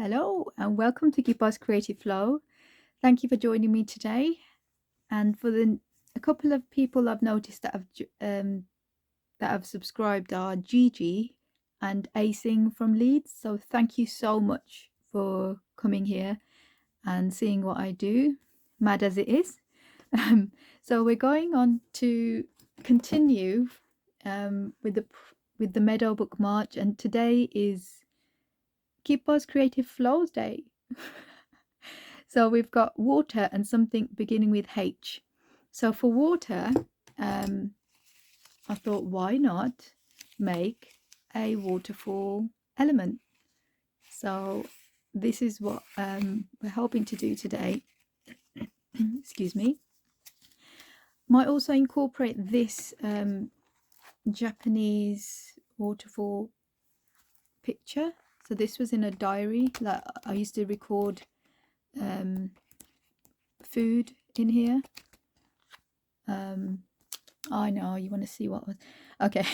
Hello and welcome to Kippa's Creative Flow. Thank you for joining me today. And for a couple of people I've noticed that have subscribed are Gigi and Acing from Leeds. So thank you so much for coming here and seeing what I do, mad as it is. So we're going on to continue with the Meadow Book March, and today is Kippa's Creative Flows Day. So we've got water and something beginning with H. So for water, I thought, why not make a waterfall element? So this is what we're hoping to do today. Excuse me. Might also incorporate this Japanese waterfall picture. So this was in a diary. Like I used to record food in here. I know you want to see what was okay.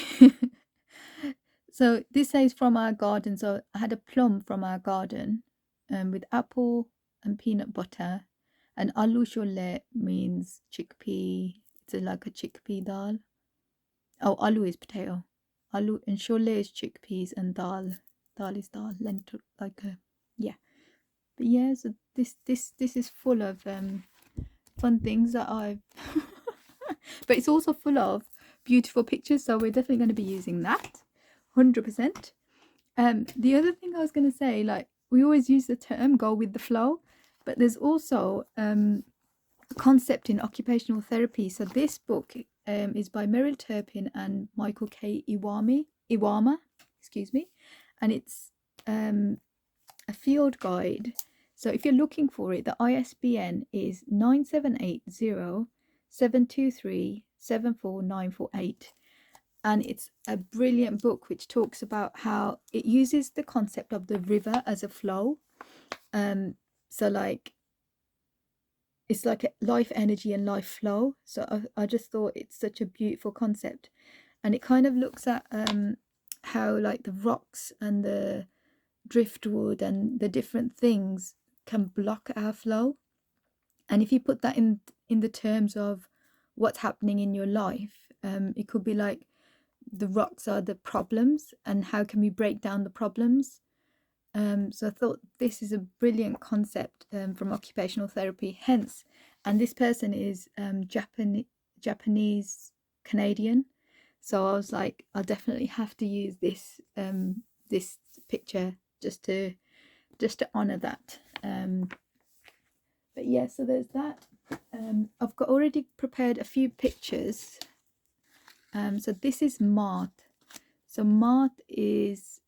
So this says from our garden. So I had a plum from our garden with apple and peanut butter, and aloo chole means chickpea. It's like a chickpea dal. Oh, aloo is potato, aloo, and chole is chickpeas, and dal is dal, lentil, like a, yeah. But yeah, so this is full of fun things that I've but it's also full of beautiful pictures, so we're definitely going to be using that 100%. The other thing I was going to say, like, we always use the term go with the flow, but there's also a concept in occupational therapy. So this book is by Meryl Turpin and Michael K. Iwama, excuse me, and it's a field guide. So if you're looking for it, the ISBN is 97807237498, and it's a brilliant book which talks about how it uses the concept of the river as a flow. So like it's like a life energy and life flow. So I just thought it's such a beautiful concept, and it kind of looks at how like the rocks and the driftwood and the different things can block our flow. And if you put that in the terms of what's happening in your life, it could be like the rocks are the problems, and how can we break down the problems. So I thought this is a brilliant concept from occupational therapy, hence, and this person is Japanese Canadian, so I was like, I'll definitely have to use this this picture just to honor that. But yeah, so there's that. I've got already prepared a few pictures. So this is Marth. So Marth is,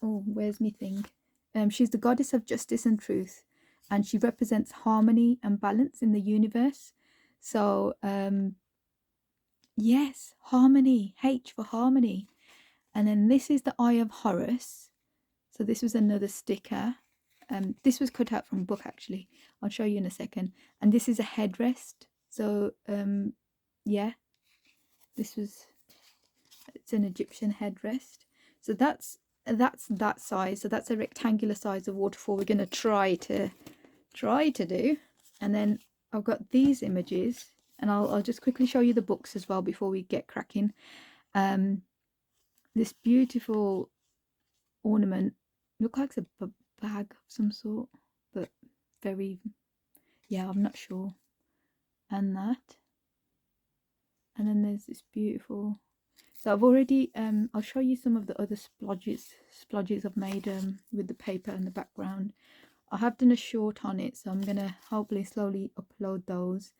oh, where's me thing? She's the goddess of justice and truth, and she represents harmony and balance in the universe. So yes, harmony, H for harmony. And then this is the Eye of Horus. So this was another sticker. This was cut out from a book, actually. I'll show you in a second. And this is a headrest. So yeah, it's an Egyptian headrest. So that's that size. So that's a rectangular size of waterfall we're going to try to do. And then I've got these images, and I'll just quickly show you the books as well before we get cracking. This beautiful ornament, looks like it's a bag of some sort, but very, yeah, I'm not sure. And that, and then there's this beautiful, so I've already I'll show you some of the other splodges I've made with the paper and the background. I have done a short on it, so I'm gonna hopefully slowly upload those.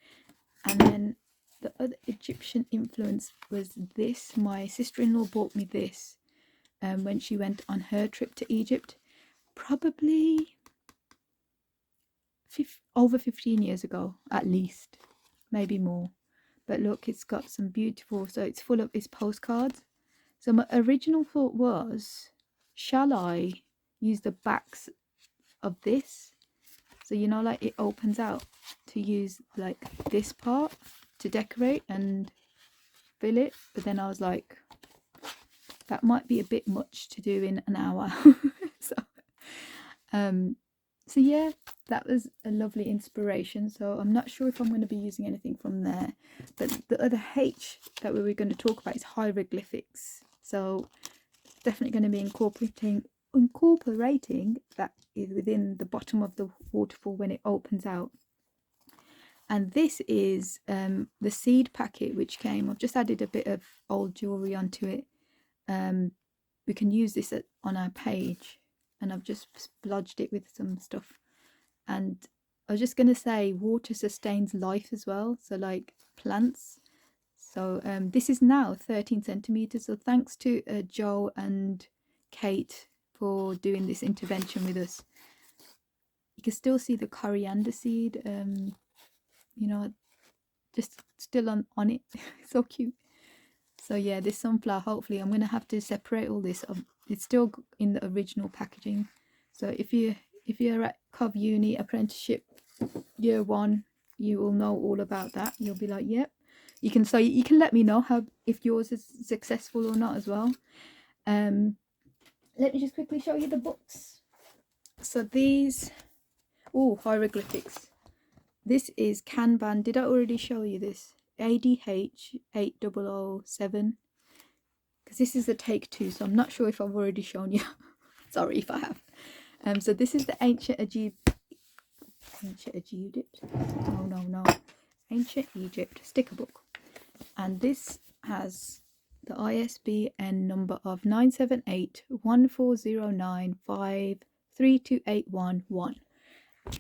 And then the other Egyptian influence was this. My sister-in-law bought me this when she went on her trip to Egypt, probably over 15 years ago at least, maybe more. But look, it's got some beautiful, so it's full of its postcards. So my original thought was, shall I use the backs of this? So you know, like it opens out, to use like this part to decorate and fill it. But then I was like, that might be a bit much to do in an hour. So So yeah, that was a lovely inspiration. So I'm not sure if I'm going to be using anything from there, but the other H that we were going to talk about is hieroglyphics. So definitely going to be incorporating that is within the bottom of the waterfall when it opens out. And this is the seed packet which came. I've just added a bit of old jewelry onto it. We can use this on our page, and I've just splodged it with some stuff. And I was just going to say, water sustains life as well, so like plants. So this is now 13 centimeters. So thanks to Joe and Kate for doing this intervention with us. You can still see the coriander seed, you know, just still on it. So cute. So yeah, this sunflower, hopefully I'm going to have to separate all this. It's still in the original packaging. So if you're at Cov Uni apprenticeship year 1, you will know all about that. You'll be like, yep. You can let me know if yours is successful or not as well. Let me just quickly show you the books. So these, hieroglyphics. This is Kanban. Did I already show you this? ADH 8007. Because this is the take 2, so I'm not sure if I've already shown you. Sorry if I have. So this is the Ancient Egypt. Ancient Egypt sticker book. And this has the ISBN number of 978-1409-532811.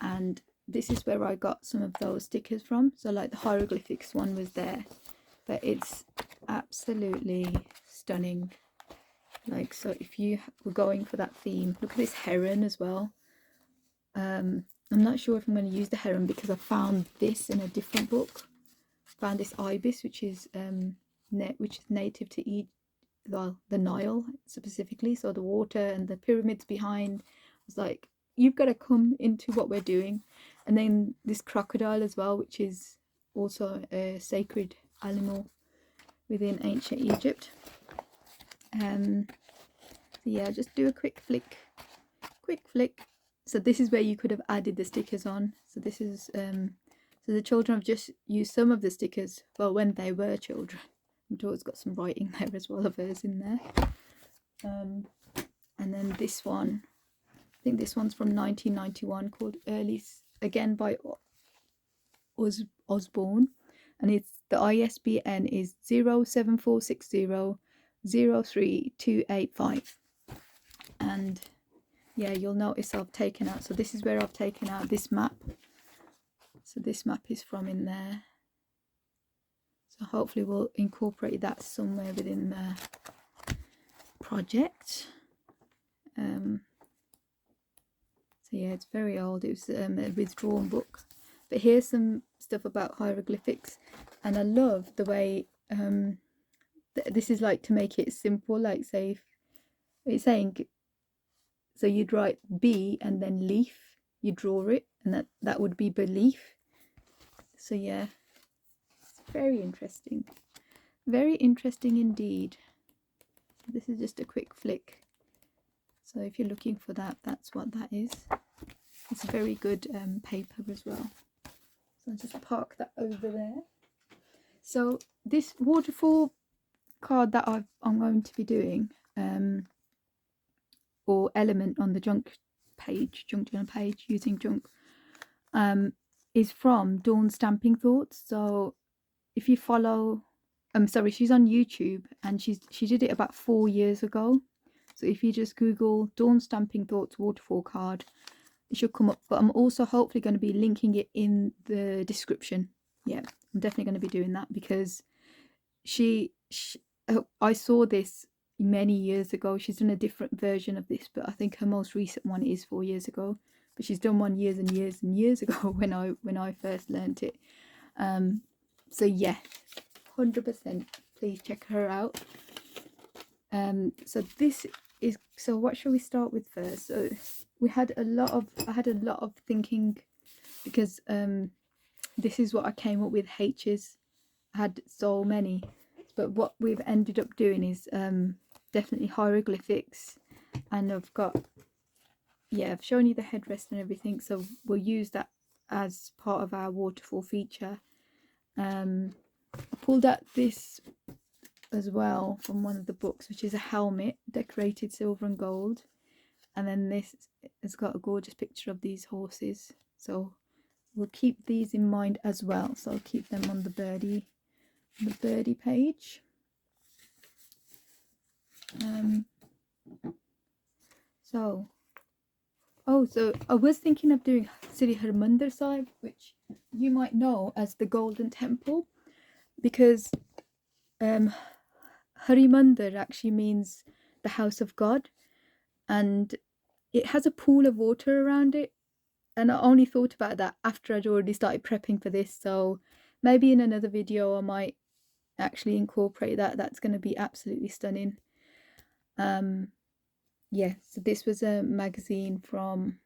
And this is where I got some of those stickers from. So like the hieroglyphics one was there, but it's absolutely stunning. Like, so if you were going for that theme, look at this heron as well. I'm not sure if I'm going to use the heron because I found this in a different book. Found this ibis, which is native to the Nile specifically, so the water and the pyramids behind. I was like, you've got to come into what we're doing. And then this crocodile as well, which is also a sacred animal within ancient Egypt. So yeah, just do a quick flick. So this is where you could have added the stickers on. So this is so the children have just used some of the stickers, well, when they were children. My daughter's got some writing there as well of hers in there. And then this one, I think this one's from 1991, called Early, again by Osborne, and it's the ISBN is 07460032885. And yeah, you'll notice I've taken out, so this is where I've taken out this map. So this map is from in there. So hopefully we'll incorporate that somewhere within the project. So yeah, it's very old. It was a withdrawn book. But here's some stuff about hieroglyphics. And I love the way this is like to make it simple. Like say, if it's saying, so you'd write B and then leaf. You draw it, and that would be belief. So yeah, it's very interesting. Very interesting indeed. So this is just a quick flick. So if you're looking for that, that's what that is. It's a very good paper as well. So I'll just park that over there. So this waterfall card that I'm going to be doing, or element on the junk journal page, using junk, is from Dawn Stamping Thoughts. So if you follow, she's on YouTube, and she did it about 4 years ago. So if you just Google Dawn Stamping Thoughts waterfall card, it should come up. But I'm also hopefully going to be linking it in the description. Yeah, I'm definitely going to be doing that, because I saw this many years ago. She's done a different version of this, but I think her most recent one is 4 years ago. But she's done one years and years and years ago when I first learnt it. So yeah, 100%. Please check her out. So this is, so what shall we start with first? So I had a lot of thinking, because this is what I came up with. H's. I had so many, but what we've ended up doing is definitely hieroglyphics, and I've got yeah, I've shown you the headrest and everything, so we'll use that as part of our waterfall feature. I pulled out this as well from one of the books, which is a helmet decorated silver and gold, and then this has got a gorgeous picture of these horses, so we'll keep these in mind as well. So I'll keep them on the birdie page. So I was thinking of doing Sri Harmandir Sahib, which you might know as the Golden Temple, because Harimandir actually means the house of God, and it has a pool of water around it. And I only thought about that after I'd already started prepping for this, so maybe in another video I might actually incorporate that. That's going to be absolutely stunning. Yeah, so this was a magazine from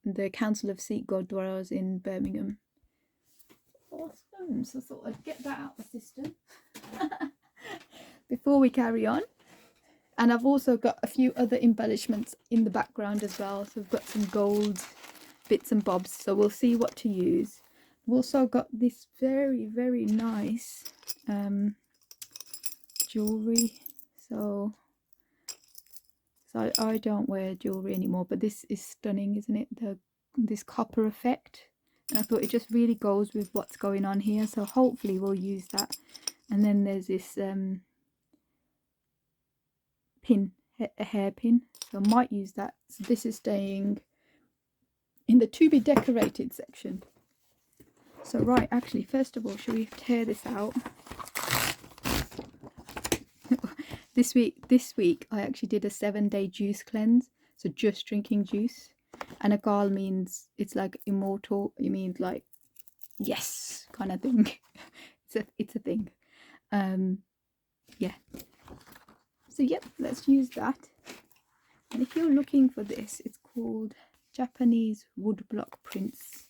the Council of Sikh Gurdwaras in Birmingham. Awesome, so I thought I'd get that out of the system before we carry on. And I've also got a few other embellishments in the background as well. So we've got some gold bits and bobs, so we'll see what to use. We've also got this very, very nice jewelry. So I don't wear jewelry anymore, but this is stunning, isn't it? This copper effect, and I thought it just really goes with what's going on here, so hopefully we'll use that. And then there's this pin, a hairpin, so I might use that. So this is staying in the to be decorated section. So right, actually, first of all, should we tear this out? This week I actually did a 7-day juice cleanse, so just drinking juice. And Agal means it's like immortal. It means like yes kind of thing. it's a thing. Yeah. So yep, let's use that. And if you're looking for this, it's called Japanese woodblock prints,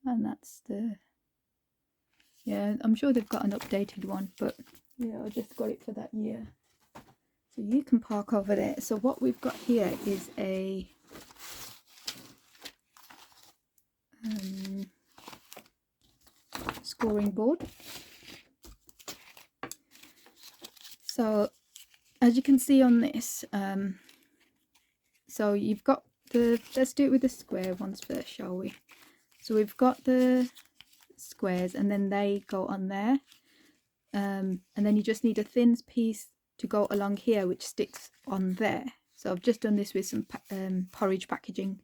and that's the, yeah, I'm sure they've got an updated one, but yeah, I just got it for that year. So you can park over there. So what we've got here is a scoring board. So as you can see on this, so you've got the, let's do it with the square ones first, shall we? So we've got the squares, and then they go on there, and then you just need a thin piece to go along here which sticks on there. So I've just done this with some porridge packaging,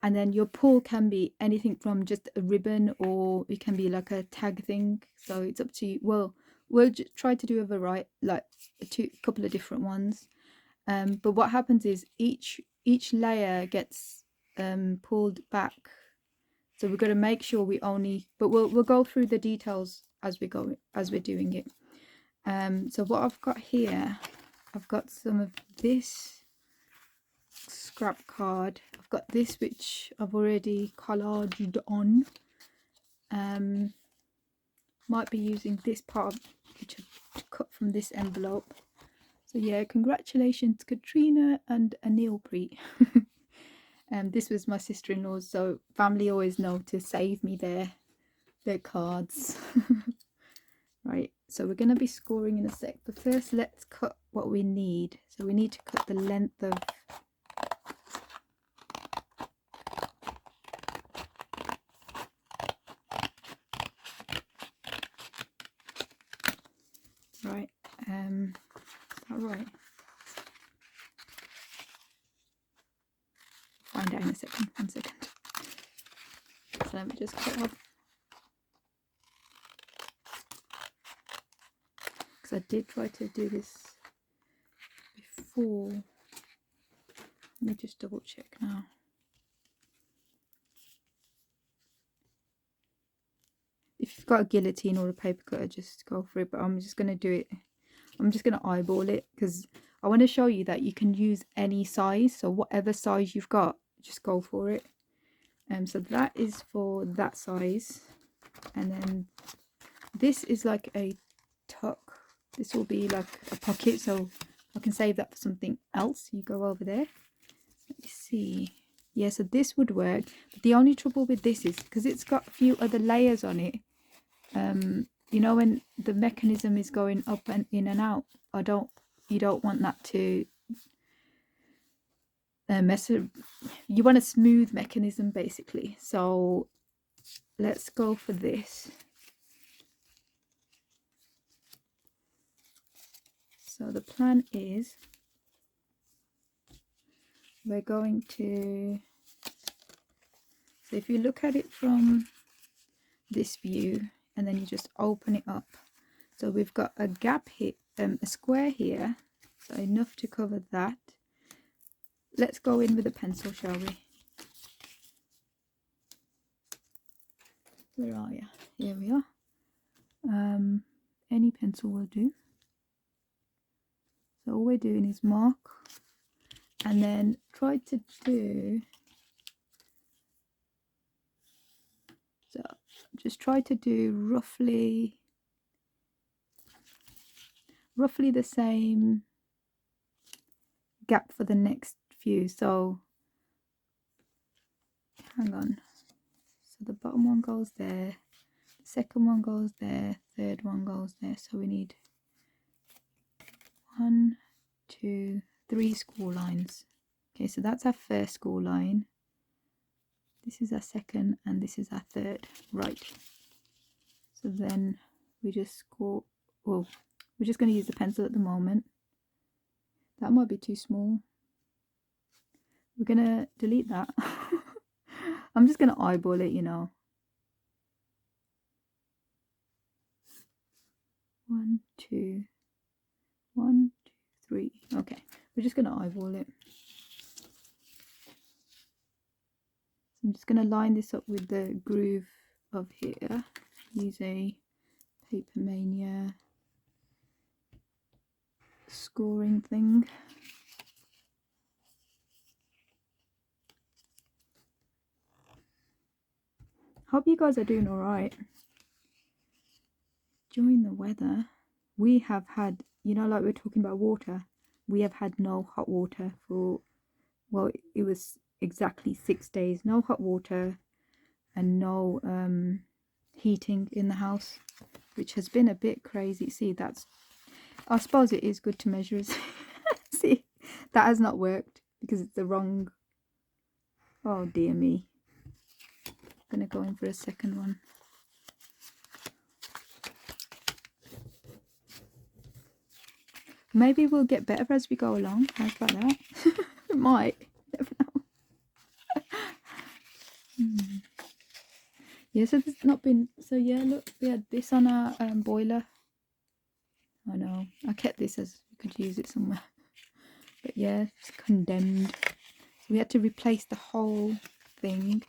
and then your pull can be anything from just a ribbon, or it can be like a tag thing, so it's up to you. Well, we'll try to do a variety, like a couple of different ones, but what happens is each layer gets pulled back, so we've got to make sure we only, but we'll go through the details as we're doing it. So what I've got here, I've got some of this scrap card. I've got this which I've already collaged on. Might be using this part which I've cut from this envelope. So yeah, congratulations Katrina and Anilpreet. This was my sister-in-law's, so family always know to save me their cards. Right, so we're going to be scoring in a sec, but first let's cut what we need. So we need to cut the length of right, is that right? Find out in a second, 1 second. So let me just cut off, because I did try to do this before. Let me just double check now. If you've got a guillotine or a paper cutter, just go for it, but I'm just going to do it, I'm just going to eyeball it, because I want to show you that you can use any size, so whatever size you've got, just go for it. So that is for that size, and then this is like a tuck, this will be like a pocket, so I can save that for something else. You go over there. Let me see. Yeah, so this would work. But the only trouble with this is because it's got a few other layers on it. You know, when the mechanism is going up and in and out, you don't want that to mess up. You want a smooth mechanism basically. So let's go for this. So the plan is we're going to, so if you look at it from this view and then you just open it up, so we've got a gap here, a square here, so enough to cover that. Let's go in with a pencil, shall we? Where are you? Here we are. Any pencil will do. So all we're doing is mark and then try to do, so just try to do roughly the same gap for the next few. So hang on, so the bottom one goes there, the second one goes there, third one goes there, so we need 1, 2, 3 school lines. Okay, so that's our first school line, this is our second, and this is our third. Right, so then we just score, well, we're just going to use the pencil at the moment. That might be too small. We're going to delete that. I'm just going to eyeball it, you know. 1, 2, 1, 2, 3. Okay, we're just going to eyeball it. So I'm just going to line this up with the groove of here. Use a Paper Mania scoring thing. Hope you guys are doing all right. During the weather, we have had, you know, like we're talking about water, we have had no hot water for, well, it was exactly 6 days, no hot water and no heating in the house, which has been a bit crazy. See, that's, I suppose it is good to measure. See, that has not worked because it's the wrong, oh dear me. I'm gonna go in for a second one. Maybe we'll get better as we go along. How's about that? It might. Never know. Yeah, so there's not been, so yeah, look, we had this on our boiler. I know, I kept this as we could use it somewhere. But yeah, it's condemned. So we had to replace the whole thing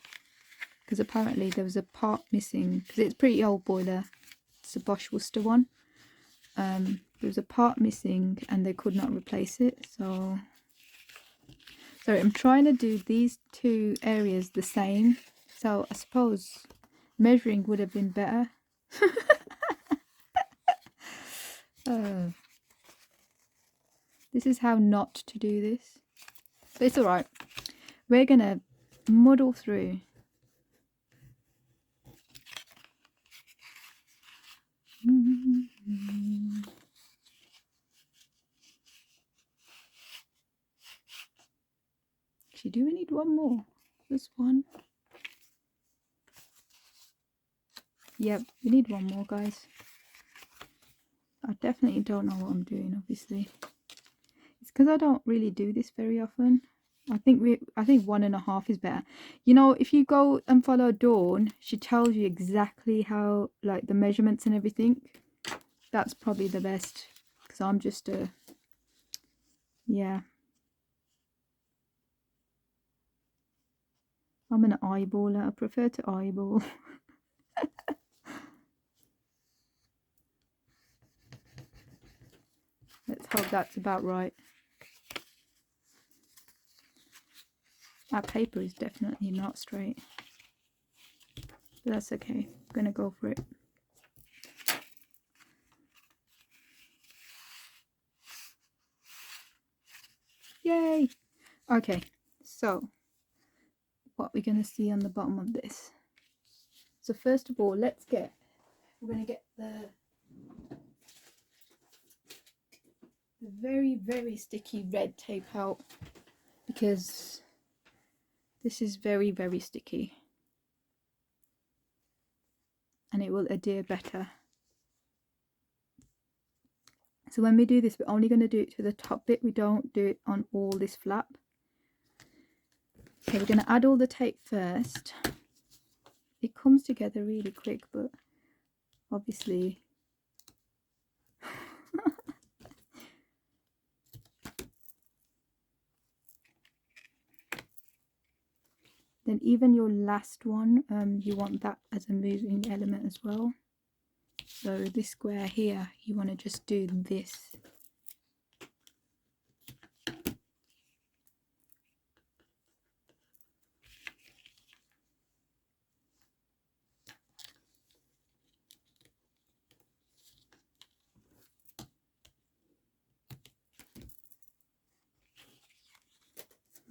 because apparently there was a part missing, because it's a pretty old boiler. It's a Bosch Worcester one. There was a part missing and they could not replace it. So I'm trying to do these two areas the same. So I suppose measuring would have been better. This is how not to do this. But it's alright. We're going to muddle through. Actually, do we need one more? This one. Yep, we need one more, guys. I definitely don't know what I'm doing, obviously. It's because I don't really do this very often. I think 1.5 is better. You know, if you go and follow Dawn, she tells you exactly how, like, the measurements and everything. That's probably the best. Because I'm just a... yeah. I'm an eyeballer. I prefer to eyeball. Let's hope that's about right. Our paper is definitely not straight. But that's okay. I'm going to go for it. Yay! Okay, so what we're going to see on the bottom of this. So first of all, we're going to get the very, very sticky red tape out, because this is very, very sticky and it will adhere better. So when we do this, we're only going to do it to the top bit. We don't do it on all this flap. Okay, we're going to add all the tape first. It comes together really quick, but obviously then even your last one, you want that as a moving element as well. So this square here, you want to just do this.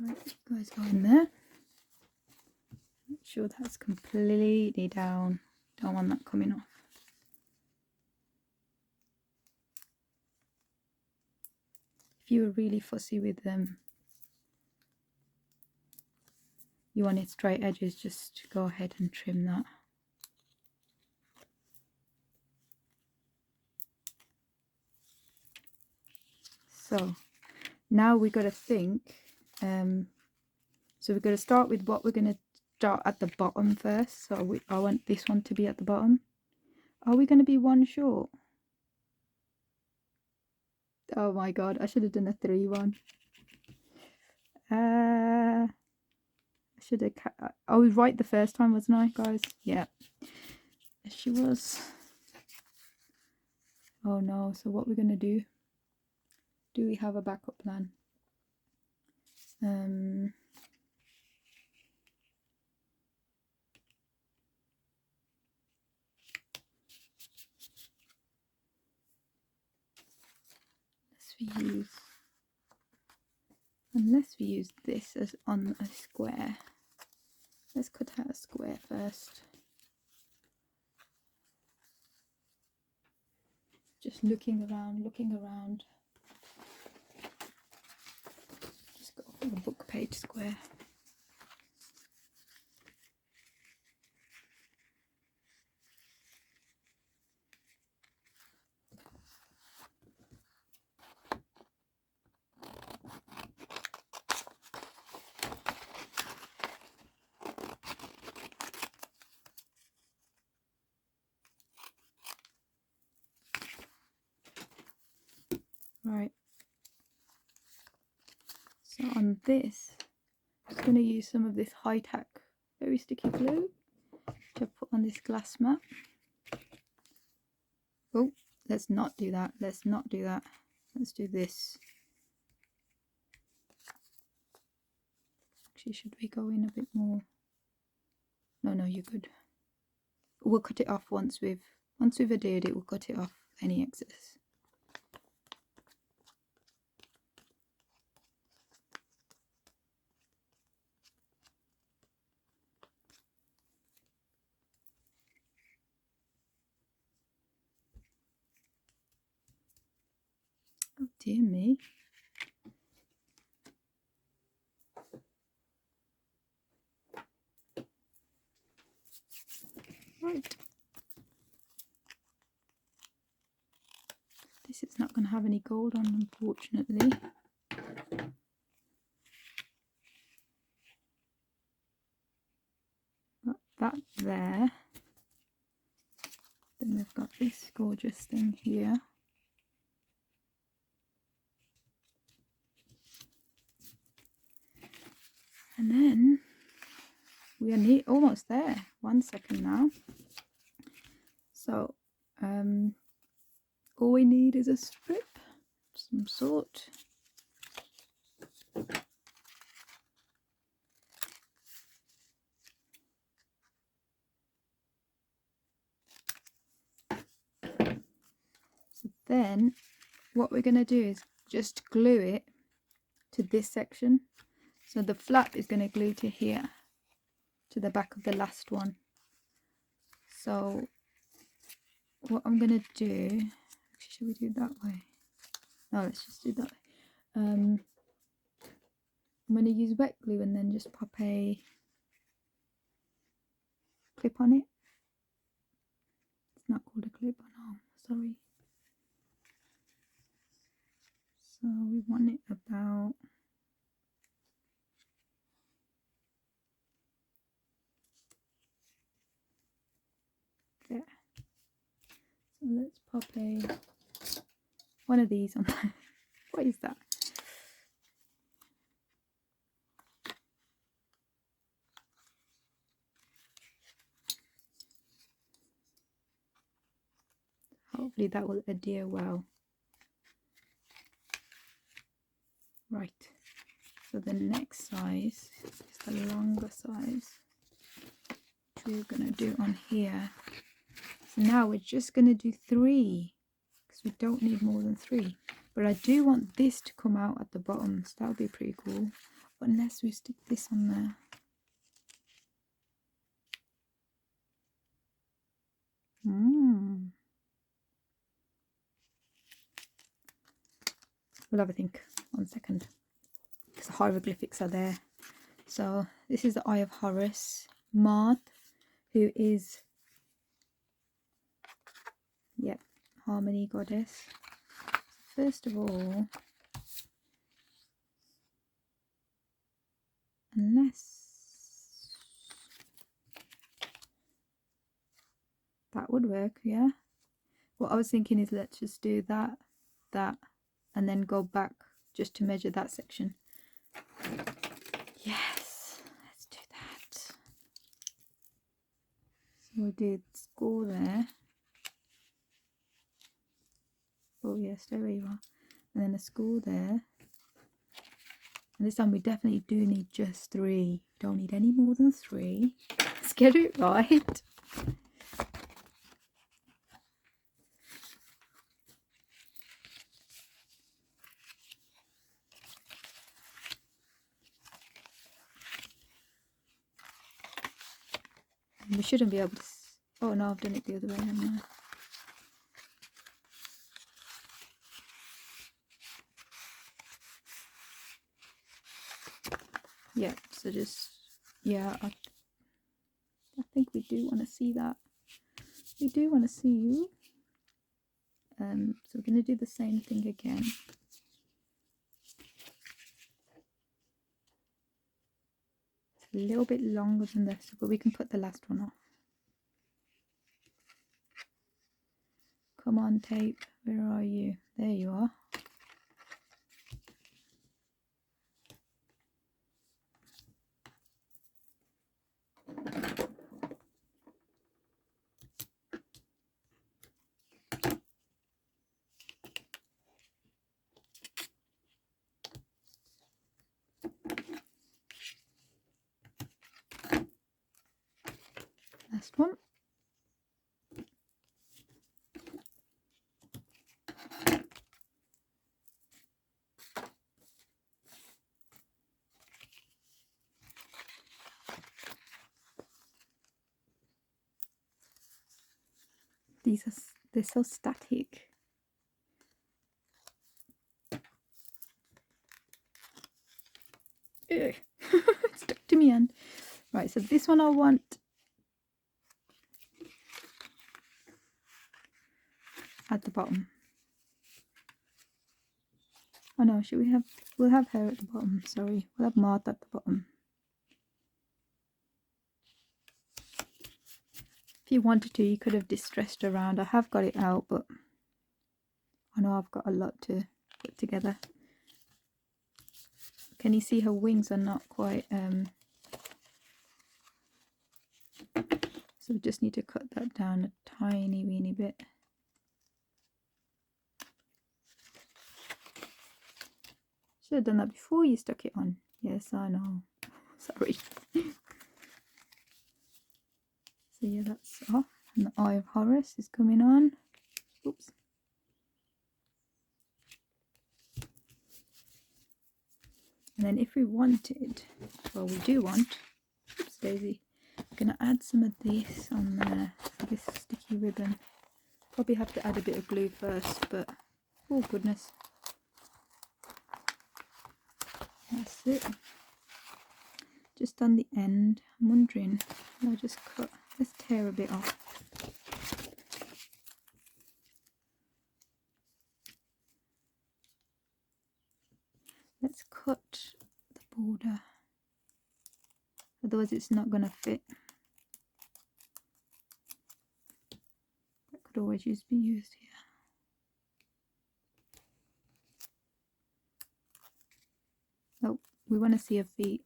Right, you guys go in there. Make sure that's completely down. Don't want that coming off. If you were really fussy with them, you wanted straight edges, just go ahead and trim that. So now we've got to think. So we're going to start with what we're going to start at the bottom first. So I want this one to be at the bottom. Are we going to be one short? Oh my god, I should have done a 3-1. I should have. I was right the first time, wasn't I, guys? Yeah. Yes, she was. Oh no, so what we're going to do? Do we have a backup plan? Unless we use this as on a square. Let's cut out a square first. Just looking around. Just go for the book page square. Right, so on this, I'm just going to use some of this high-tack, very sticky glue, which I put on this glass mat. Oh, let's not do that. Let's do this. Actually, should we go in a bit more? No, you're good. We'll cut it off once we've adhered it. We'll cut it off any excess. Oh dear me. Right. This is not going to have any gold on, unfortunately. Got that there. Then we've got this gorgeous thing here. And then we are almost there. 1 second now. So all we need is a strip of some sort. So then what we're going to do is just glue it to this section. So the flap is going to glue to here, to the back of the last one. So what I'm going to do, actually, should we do it that way? No, let's just do it that way. I'm going to use wet glue and then just pop a clip on it. It's not called a clip, no, sorry. So we want it about there. So let's pop one of these on there. What is that? Hopefully that will adhere well. Right, so the next size is the longer size, which we're going to do on here. So now we're just going to do 3, because we don't need more than 3. But I do want this to come out at the bottom, so that would be pretty cool. But unless we stick this on there. We'll have a think. 1 second. Because the hieroglyphics are there. So this is the Eye of Horus Marth, who is, yep, harmony goddess. First of all, unless that would work, yeah. What I was thinking is let's just do that, and then go back just to measure that section. Yes, let's do that. So we did score there. Oh yeah, stay where you are. And then a score there. And this time we definitely do need just 3. Don't need any more than 3. Let's get it right. We shouldn't be able to. Oh no, I've done it the other way, haven't I? Yeah, so just, yeah, I think we do want to see that. We do want to see you. So we're going to do the same thing again. It's a little bit longer than this, but we can put the last one off. Come on, tape. Where are you? There you are. Last one. They're so static. Ugh. Stuck to me hand. Right, so this one I want at the bottom. Oh no, should we have, we'll have her at the bottom, sorry. We'll have Marth at the bottom. If you wanted to, you could have distressed around. I have got it out, but I know I've got a lot to put together. Can you see her wings are not quite, so we just need to cut that down a tiny weeny bit. Should have done that before you stuck it on. Yes, I know. Sorry. So yeah, that's off. And the Eye of Horus is coming on. Oops. And then if we wanted, well, we do want, oops daisy, I'm going to add some of this on there, this sticky ribbon. Probably have to add a bit of glue first, but oh goodness. That's it. Just on the end, I'm wondering, I'll just cut, let's tear a bit off. Let's cut the border, otherwise it's not going to fit. That could always be used here. Oh, we want to see her feet.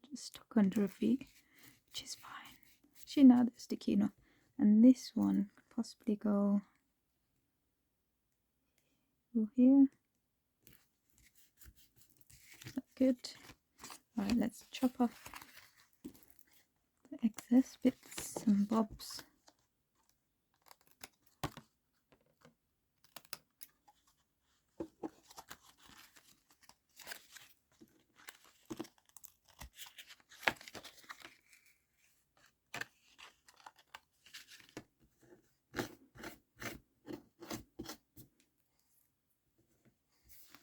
Just stuck under her feet, which is fine. She now they're sticky enough. And this one could possibly go here. Is that good? Right, let's chop off the excess bits and bobs.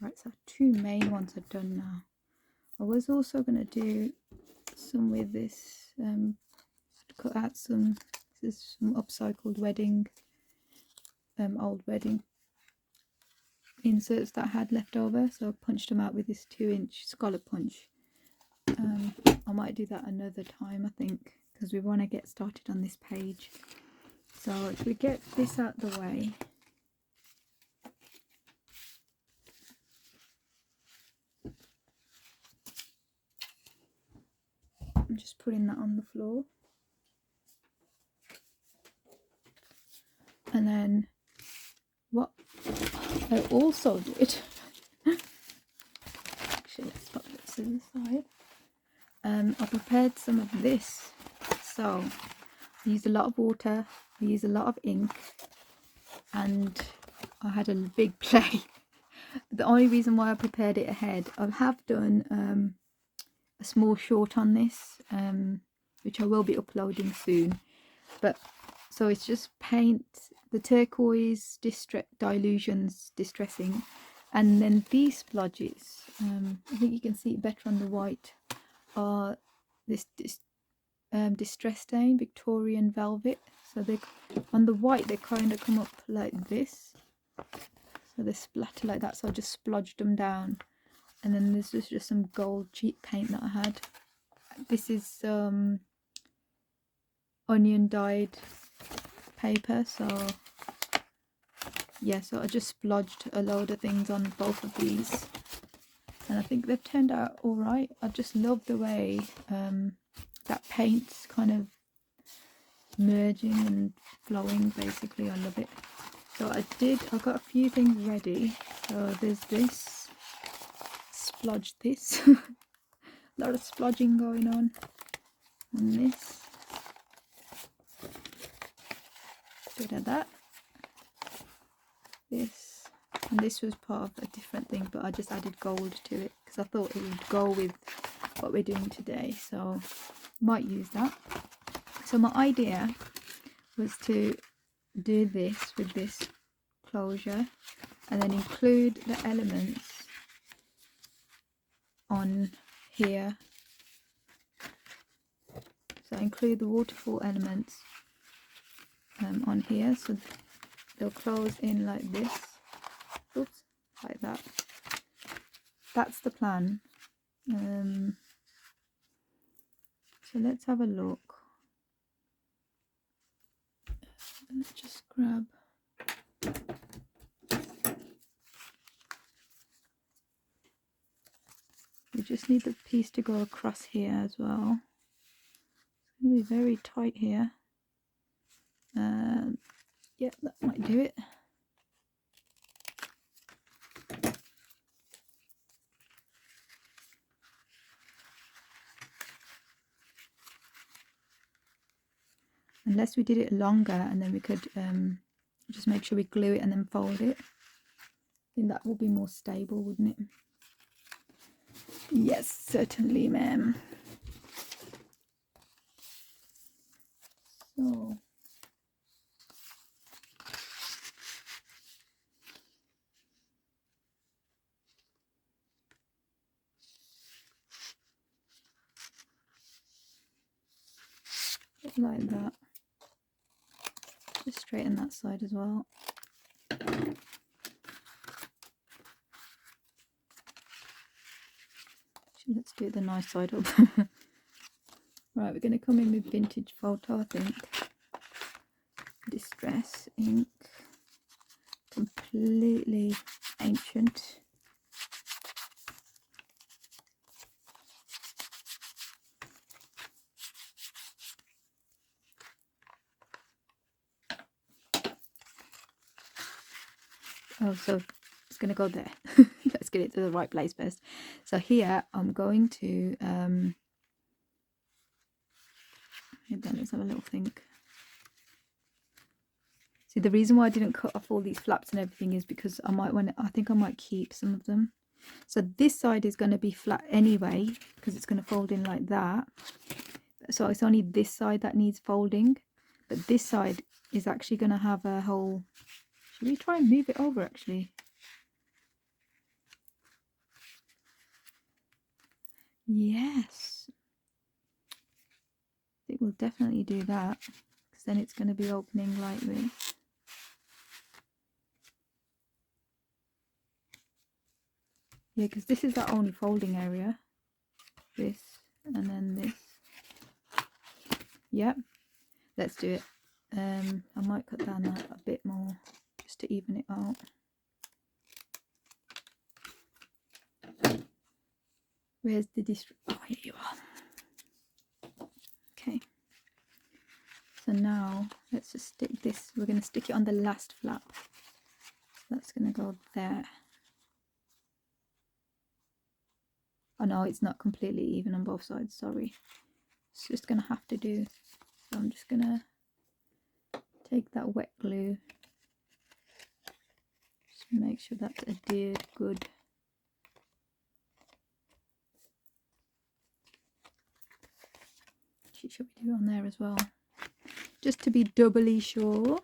Right, so 2 main ones are done now. I was also going to do some with this, cut out some, this is some upcycled wedding, old wedding inserts that I had left over, so I punched them out with this 2-inch scallop punch. I might do that another time, I think, because we want to get started on this page. So if we get this out the way, I'm just putting that on the floor. And then what I also did, actually let's put this to the side. I prepared some of this. So I used a lot of water, I used a lot of ink, and I had a big play. The only reason why I prepared it ahead, I have done a small short on this, which I will be uploading soon. But so it's just paint, the turquoise dilutions distressing, and then these splodges, I think you can see it better on the white, are this distress stain Victorian velvet. So they, on the white, they kind of come up like this, so they splatter like that. So I just splodged them down. And then this was just some gold cheap paint that I had. This is onion dyed paper, so yeah, so I just splodged a load of things on both of these, and I think they've turned out all right. I just love the way that paint's kind of merging and flowing, basically. I love it. So I got a few things ready. So there's this, splodged this, a lot of splodging going on, and this, bit of that, this, and this was part of a different thing, but I just added gold to it because I thought it would go with what we're doing today, so might use that. So my idea was to do this with this closure and then include the elements on here. So include the waterfall elements on here, so they'll close in like this. Oops, like that. That's the plan. So let's have a look. Let's just grab, we just need the piece to go across here as well. It's going to be very tight here. Yeah, that might do it. unless we did it longer and then we could just make sure we glue it and then fold it. I think that will be more stable, wouldn't it? Yes, certainly, ma'am. So like that. Just straighten that side as well. Let's do the nice side up. Right, we're going to come in with vintage photo, I think. Distress ink. Completely ancient. Oh, so it's going to go there. Let's get it to the right place first. So here I'm going to let's have a little think. See, the reason why I didn't cut off all these flaps and everything is because I think I might keep some of them. So this side is going to be flat anyway because it's going to fold in like that. So it's only this side that needs folding, but this side is actually going to have a whole... Should we try and move it over actually? Yes, I think we'll definitely do that, because then it's going to be opening like this. Yeah, because this is the only folding area. This and then this. Yep, let's do it. I might cut down that a bit more just to even it out. Where's the oh, here you are. Okay. So now let's just stick this. We're going to stick it on the last flap. So that's going to go there. Oh no, it's not completely even on both sides. Sorry. It's just going to have to do. So I'm just going to take that wet glue. Just make sure that's adhered good. Should we do it on there as well? Just to be doubly sure.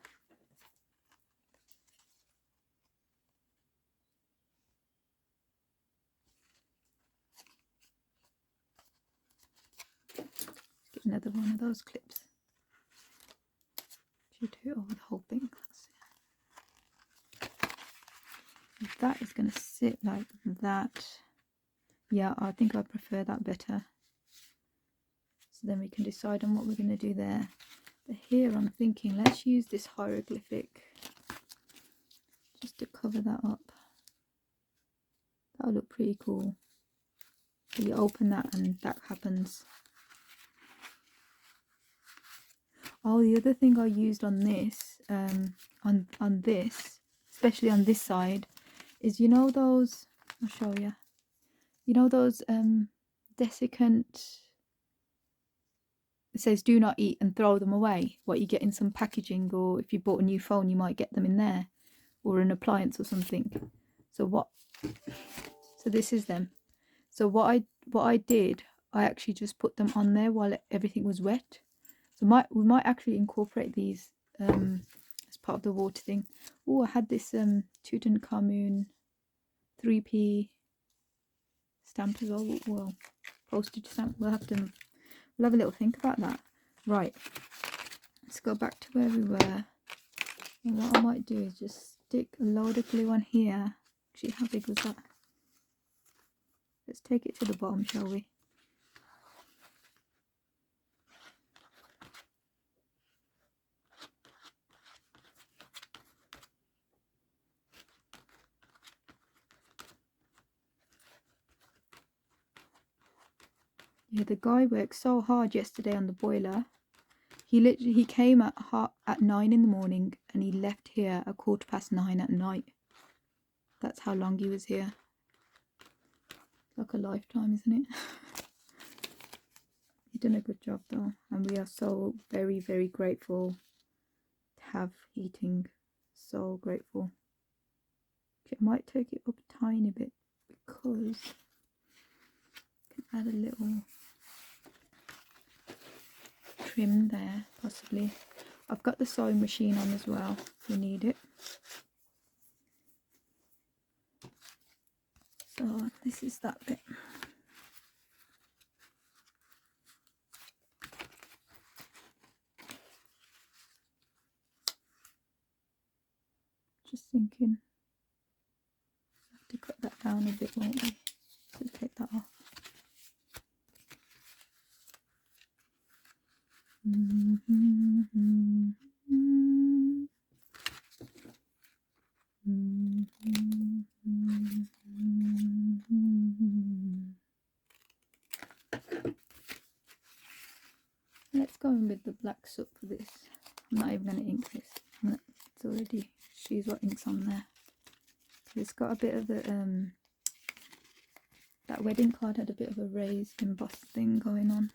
Let's get another one of those clips. Should do it over the whole thing. That is going to sit like that. Yeah, I think I prefer that better. So then we can decide on what we're going to do there. But here I'm thinking, let's use this hieroglyphic just to cover that up. That'll look pretty cool. So you open that and that happens. Oh, the other thing I used on this, on this, especially on this side, is, you know those, I'll show you. You know those desiccant, it says do not eat and throw them away, what you get in some packaging, or if you bought a new phone you might get them in there, or an appliance or something. So this is them. So what I did, I actually just put them on there while everything was wet. So we might actually incorporate these as part of the water thing. Oh, I had this Tutankhamun 3p stamp as well. Well, postage stamp. We'll have a little think about that. Right, let's go back to where we were. And what I might do is just stick a load of glue on here. Actually, how big was that? Let's take it to the bottom, shall we? Yeah, the guy worked so hard yesterday on the boiler. He came at 9 in the morning and he left here at 9:15 at night. That's how long he was here. Like a lifetime, isn't it? You've done a good job though, and we are so very, very grateful to have heating. So grateful. Okay, I might take it up a tiny bit because I can add a little trim there, possibly. I've got the sewing machine on as well if you need it. So this is that bit. Just thinking, I have to cut that down a bit, won't we? So take that off. Let's go in with the black soot for this. I'm not even going to ink this. It's already, she's what ink's on there. It's got a bit of a that wedding card had a bit of a raised embossed thing going on.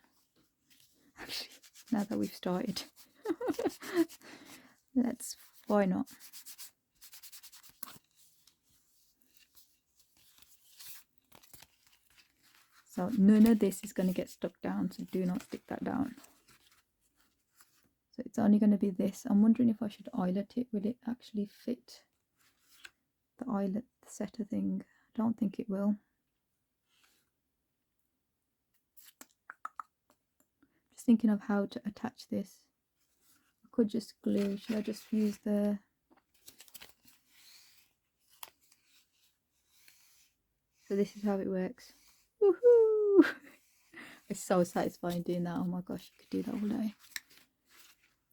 Actually, now that we've started, why not? So none of this is going to get stuck down, so do not stick that down. So it's only going to be this. I'm wondering if I should eyelet it. Will it actually fit the eyelet setter thing? I don't think it will. Just thinking of how to attach this. I could just glue. Should I just use the... So this is how it works. Woohoo! It's so satisfying doing that. Oh my gosh, you could do that all day.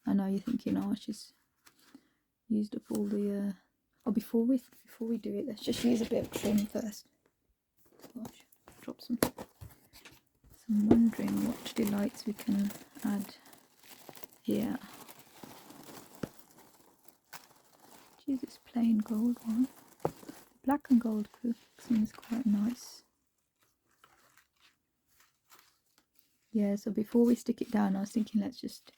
I know you're thinking, oh, she's used up all the oh, before we do it, let's just use a bit of trim first. Gosh, drop some. So I'm wondering what delights we can add here. Choose this plain gold one. Black and gold seems quite nice. Yeah, so before we stick it down, I was thinking let's just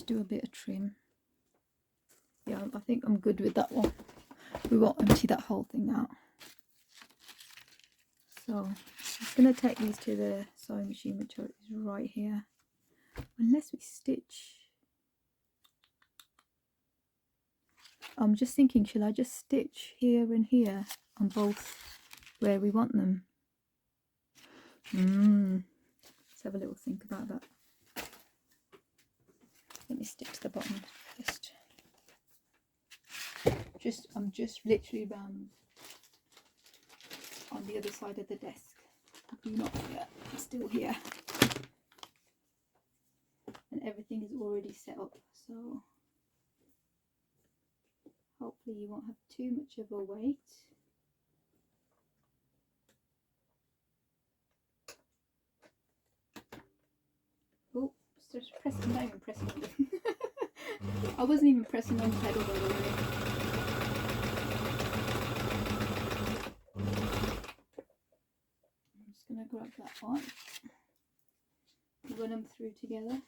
do a bit of trim. Yeah, I think I'm good with that one. We won't empty that whole thing out. So I'm just going to take these to the sewing machine, which is right here. Unless we stitch. I'm just thinking, shall I just stitch here and here on both where we want them? Let's have a little think about that. Let me stick to the bottom first. I'm just literally round on the other side of the desk. Do not forget, I'm still here. And everything is already set up, so hopefully you won't have too much of a wait. Oh, just pressing, not even pressing on it. I wasn't even pressing on the pedal by the way. I'm just going to grab that one, run them through together.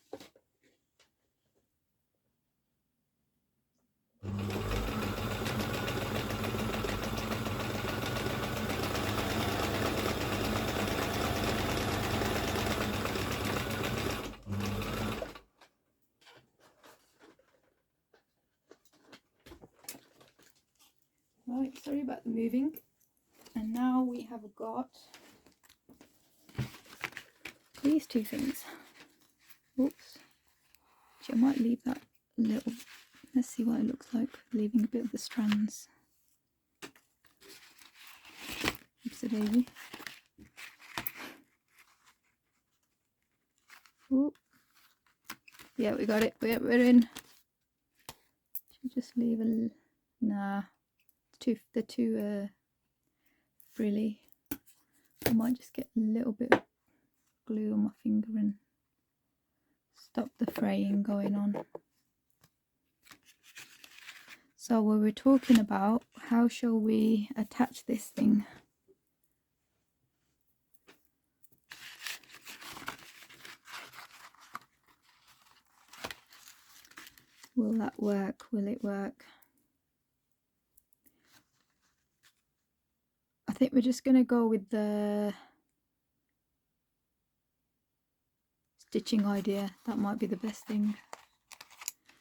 Right, sorry about the moving. And now we have got these two things. Oops. Actually, I might leave that little. Let's see what it looks like, leaving a bit of the strands. Oops, a daisy. Oop. Yeah, we got it. We're in. Should just leave a. Nah. They're too frilly. I might just get a little bit of glue on my finger and stop the fraying going on. So we were talking about how shall we attach this thing. Will that work? Will it work? I think we're just going to go with the stitching idea. That might be the best thing.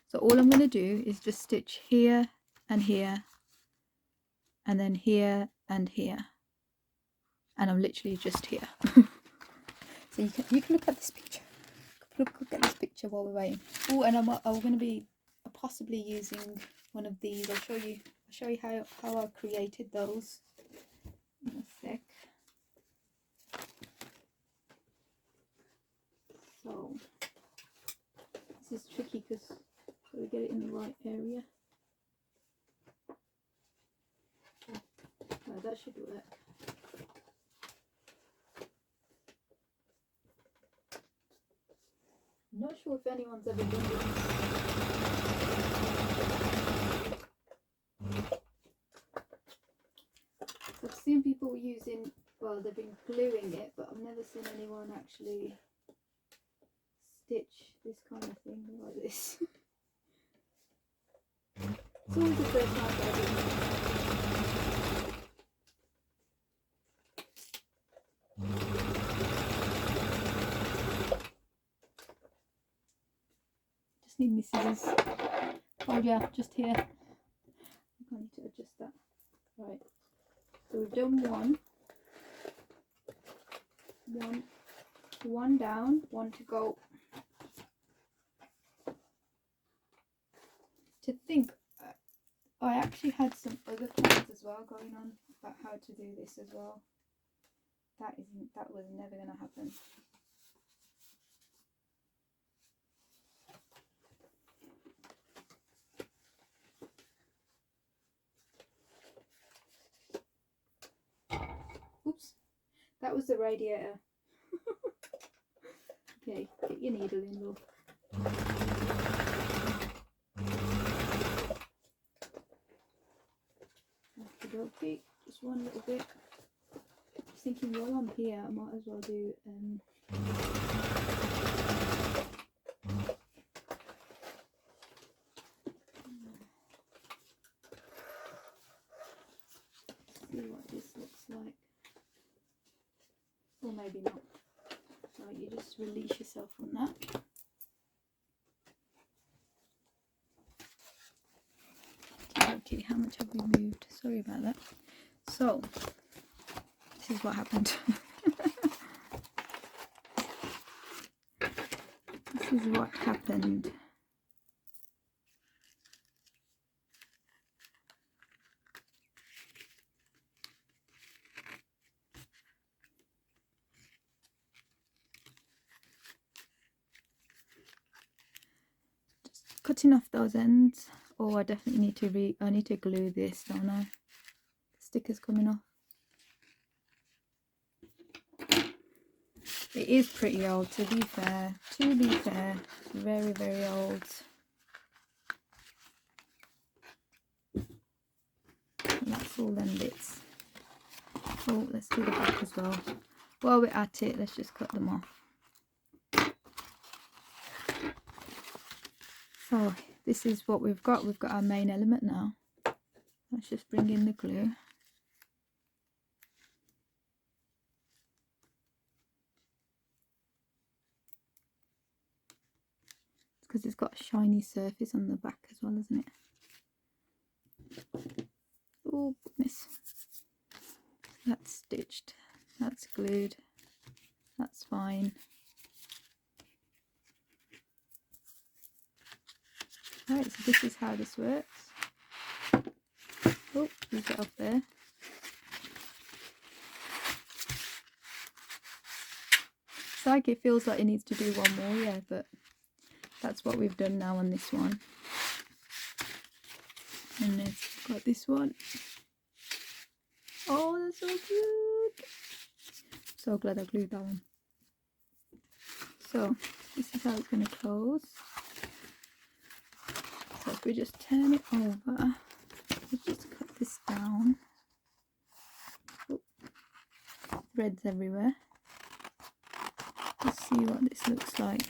So all I'm going to do is just stitch here and here, and then here and here, and I'm literally just here. So you can look at this picture. Look at this picture while we're waiting. Oh, and I'm going to be possibly using one of these. I'll show you how I created those in a sec. So this is tricky because we get it in the right area. Oh, that should work. I'm not sure if anyone's ever done this. I've seen people using, well, they've been gluing it, but I've never seen anyone actually stitch this kind of thing like this. It's always the first time for everything. Just need my scissors. Oh yeah, just here. I need to adjust that. Right. So we've done one down, one to go. To think, I actually had some other plans as well going on about how to do this as well. That was never going to happen. Oops, that was the radiator. Okay, get your needle in, love. Okay, just one little bit. Just thinking while I'm here, I might as well do see what this looks like. Or maybe not. So you just release yourself from that. Okay, how much have we moved? Sorry about that. So this is what happened. This is what happened. Just cutting off those ends. Oh, I definitely need to I need to glue this, don't I? The sticker's coming off. It is pretty old, to be fair. To be fair, very, very old. And that's all them bits. Oh, let's do the back as well. While we're at it, let's just cut them off. So this is what we've got. We've got our main element now. Let's just bring in the glue. Because it's got a shiny surface on the back as well, isn't it? Oh goodness. That's stitched, that's glued, that's fine. Right, so this is how this works. Oh, leave it up there. It's like it feels like it needs to do one more, yeah, but that's what we've done now on this one. And then got this one. Oh, that's so cute. So glad I glued that one. So this is how it's going to close. So if we just turn it over, let's just cut this down. Oh, threads everywhere. Let's see what this looks like.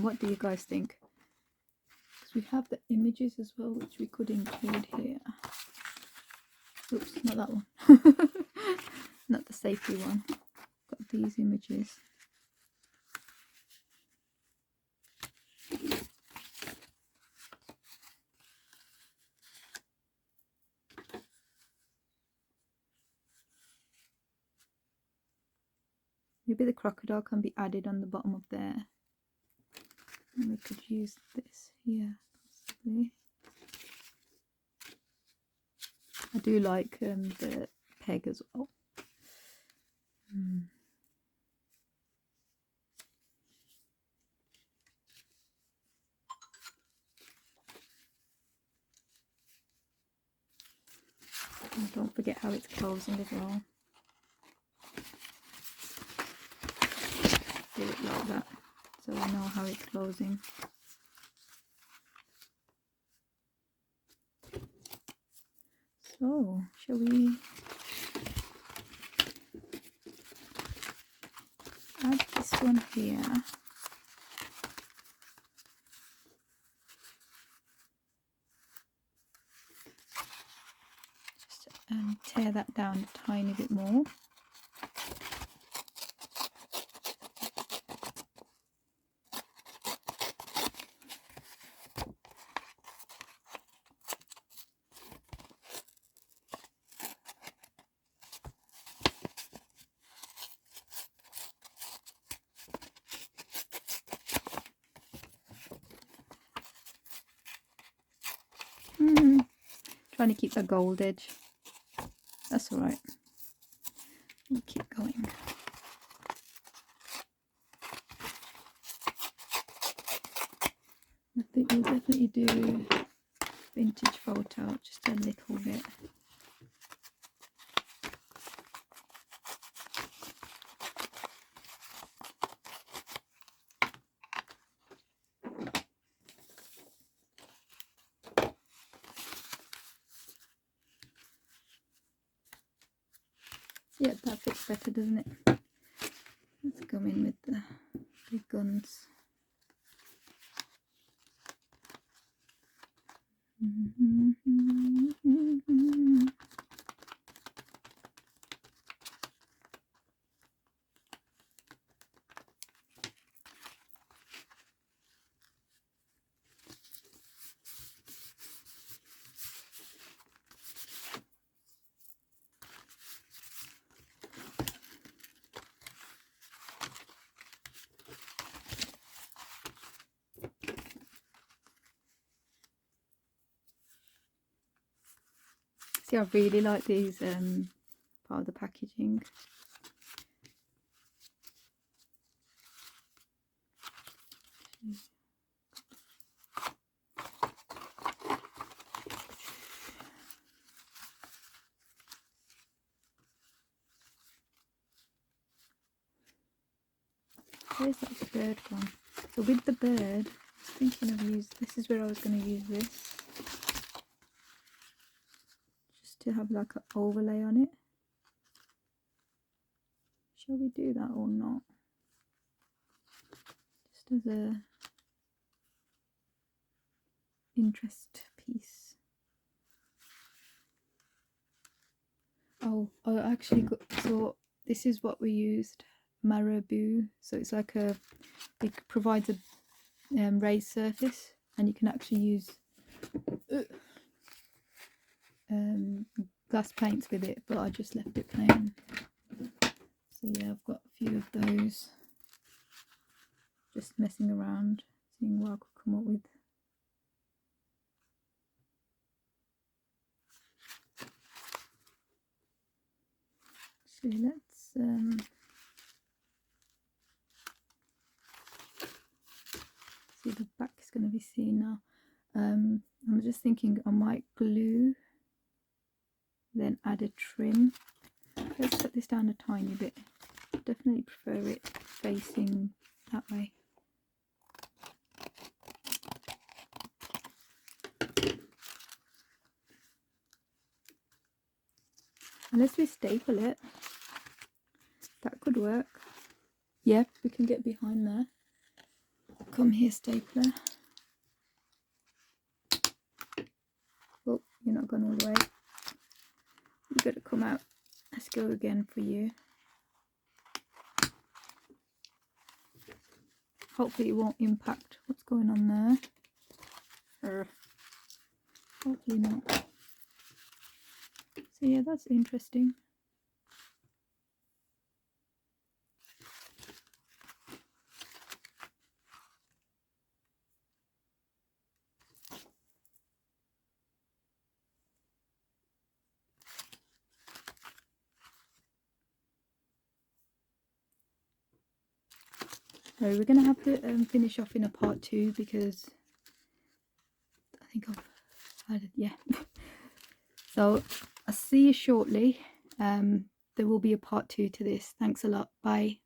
What do you guys think? Because we have the images as well, which we could include here. Oops, not that one. Not the safety one. Got these images. Maybe the crocodile can be added on the bottom of there. And we could use this here, possibly. I do like the peg as well. And don't forget how it's closing as well. Do it like that, so I know how it's closing. So, shall we add this one here? Just tear that down a tiny bit more. Trying to keep the gold edge. That's alright. We'll keep going. I think we'll definitely do vintage photo just a little bit. Yeah, that fits better, doesn't it? Let's go in with the big guns. See, I really like these part of the packaging. Where's that bird gone? So with the bird, I was thinking of this is where I was going to use this. To have like an overlay on it. Shall we do that or not? Just as a interest piece. Oh, I actually got, so this is what we used, marabou. So it's like it provides a raised surface, and you can actually use glass paints with it, but I just left it plain. So yeah, I've got a few of those, just messing around, seeing what I could come up with. So let's see, the back is going to be seen now. I'm just thinking I might glue, then add a trim. Let's cut this down a tiny bit. Definitely prefer it facing that way. Unless we staple it, that could work. Yep, we can get behind there. come here, stapler. Oh, you're not gone all the way. You've got to come out. Let's go again for you. Hopefully it won't impact what's going on there. Hopefully not. So yeah, that's interesting. So we're going to have to finish off in a part 2 because I think I've had it, yeah. So I'll see you shortly. There will be a part 2 to this. Thanks a lot. Bye.